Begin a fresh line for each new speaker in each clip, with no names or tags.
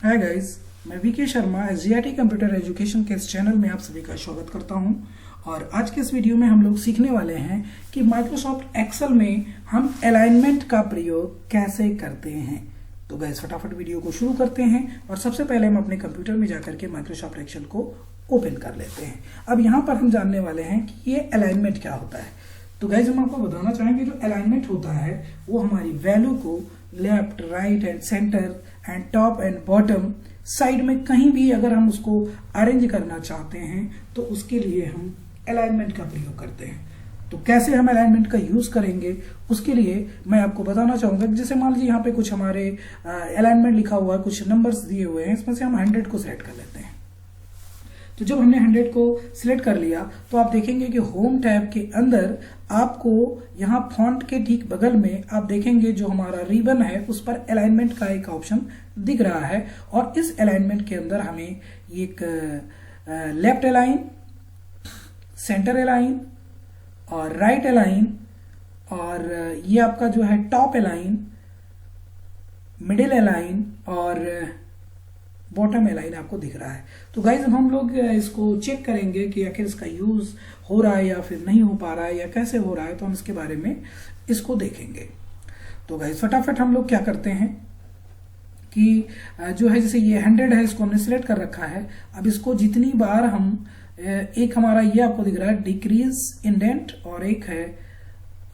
Hi guys, मैं VK Sharma एसजीआईटी computer education के इस चैनल में आप सभी का स्वागत करता हूं। और आज के इस वीडियो में हम लोग सीखने वाले हैं कि माइक्रोसॉफ्ट एक्सेल में हम अलाइनमेंट का प्रयोग कैसे करते हैं। तो गाइस फटाफट वीडियो को शुरू करते हैं और सबसे पहले हम अपने कंप्यूटर में जाकर के माइक्रोसॉफ्ट एक्सेल को ओपन कर लेते हैं। अब यहाँ पर हम जानने वाले हैं कि ये अलाइनमेंट क्या होता है। तो गाइस हम आपको बताना चाहेंगे जो अलाइनमेंट होता है वो हमारी वैल्यू को left, right and centre and top and bottom side में कहीं भी अगर हम उसको अरेंज करना चाहते हैं तो उसके लिए हम अलाइनमेंट का प्रयोग करते हैं। तो कैसे हम अलाइनमेंट का यूज करेंगे उसके लिए मैं आपको बताना चाहूंगा। जैसे मान लीजिए यहाँ पे कुछ हमारे अलाइनमेंट लिखा हुआ है, कुछ नंबर्स दिए हुए हैं, इसमें से हम 100 को सिलेक्ट कर लेते हैं। तो जब हमने 100 को सिलेक्ट कर लिया तो आप देखेंगे कि होम टैब के अंदर आपको यहाँ फॉन्ट के ठीक बगल में आप देखेंगे जो हमारा रिबन है उस पर अलाइनमेंट का एक ऑप्शन दिख रहा है। और इस अलाइनमेंट के अंदर हमें एक लेफ्ट अलाइन, सेंटर अलाइन और राइट अलाइन और ये आपका जो है टॉप अलाइन, मिडिल अलाइन और बॉटम अलाइन आपको दिख रहा है। तो गाइज हम लोग इसको चेक करेंगे कि आखिर इसका यूज हो रहा है या फिर नहीं हो पा रहा है या कैसे हो रहा है, तो हम इसके बारे में इसको देखेंगे। तो गाइज फटाफट हम लोग क्या करते हैं कि जो है जैसे ये 100 है, इसको हमने सिलेक्ट कर रखा है। अब इसको जितनी बार हम एक हमारा ये आपको दिख रहा है डिक्रीज इंडेंट और एक है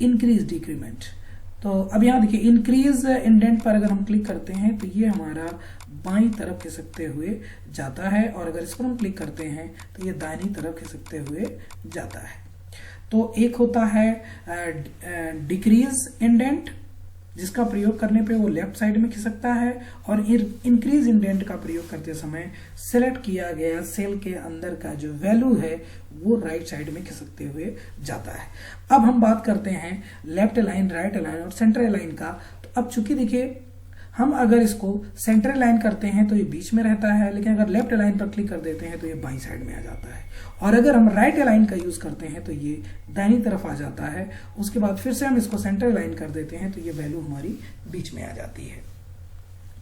इंक्रीज डिक्रीमेंट। तो अब यहाँ देखिए इंक्रीज इंडेंट पर अगर हम क्लिक करते हैं तो ये हमारा बाईं तरफ खिसकते हुए जाता है और अगर इस पर हम क्लिक करते हैं तो ये दाहिनी तरफ खिसकते हुए जाता है। तो एक होता है डिक्रीज इंडेंट जिसका प्रयोग करने पे वो लेफ्ट साइड में खिसकता है और इंक्रीज इंडेंट का प्रयोग करते समय सेलेक्ट किया गया सेल के अंदर का जो वैल्यू है वो राइट साइड में खिसकते हुए जाता है। अब हम बात करते हैं लेफ्ट अलाइन, राइट अलाइन और सेंटर अलाइन का। तो अब चूंकि देखिए हम अगर इसको सेंटर अलाइन करते हैं तो ये बीच में रहता है, लेकिन अगर लेफ्ट अलाइन पर क्लिक कर देते हैं तो ये बाईं साइड में आ जाता है। और अगर हम राइट अलाइन का यूज करते हैं तो ये दाहिनी तरफ आ जाता है। उसके बाद फिर से हम इसको सेंटर अलाइन कर देते हैं तो ये वैल्यू हमारी बीच में आ जाती है।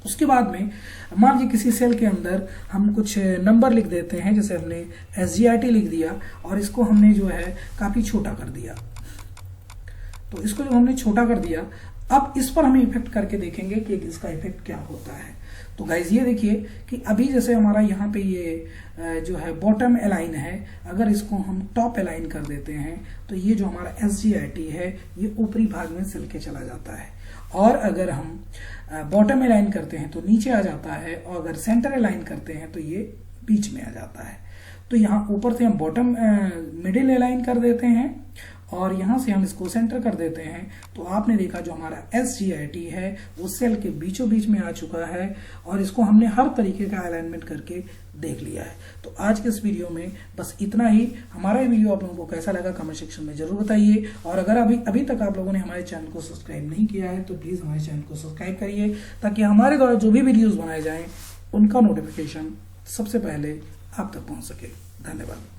उसके बाद में मान लीजिए किसी सेल के अंदर हम कुछ नंबर लिख देते हैं, जैसे हमने SGRT लिख दिया और इसको हमने जो है काफी छोटा कर दिया। तो इसको जब हमने छोटा कर दिया अब इस पर हम इफेक्ट करके देखेंगे कि इसका इफेक्ट क्या होता है। तो गाइज ये देखिए कि अभी जैसे हमारा यहाँ पे ये जो है बॉटम अलाइन है, अगर इसको हम टॉप अलाइन कर देते हैं तो ये जो हमारा SGRT है ये ऊपरी भाग में सिल के चला जाता है। और अगर हम बॉटम अलाइन करते हैं तो नीचे आ जाता है और अगर सेंटर अलाइन करते हैं तो ये बीच में आ जाता है। तो यहाँ ऊपर से हम बॉटम मिडिल अलाइन कर देते हैं और यहाँ से हम इसको सेंटर कर देते हैं। तो आपने देखा जो हमारा SGRT है वो सेल के बीचों बीच में आ चुका है और इसको हमने हर तरीके का अलाइनमेंट करके देख लिया है। तो आज के इस वीडियो में बस इतना ही। हमारा ये वीडियो आप लोगों को कैसा लगा कमेंट सेक्शन में जरूर बताइए। और अगर अभी तक आप लोगों ने हमारे चैनल को सब्सक्राइब नहीं किया है तो प्लीज हमारे चैनल को सब्सक्राइब करिए ताकि हमारे द्वारा जो भी वीडियोज बनाए जाएं उनका नोटिफिकेशन सबसे पहले आप तक पहुंच सके। धन्यवाद।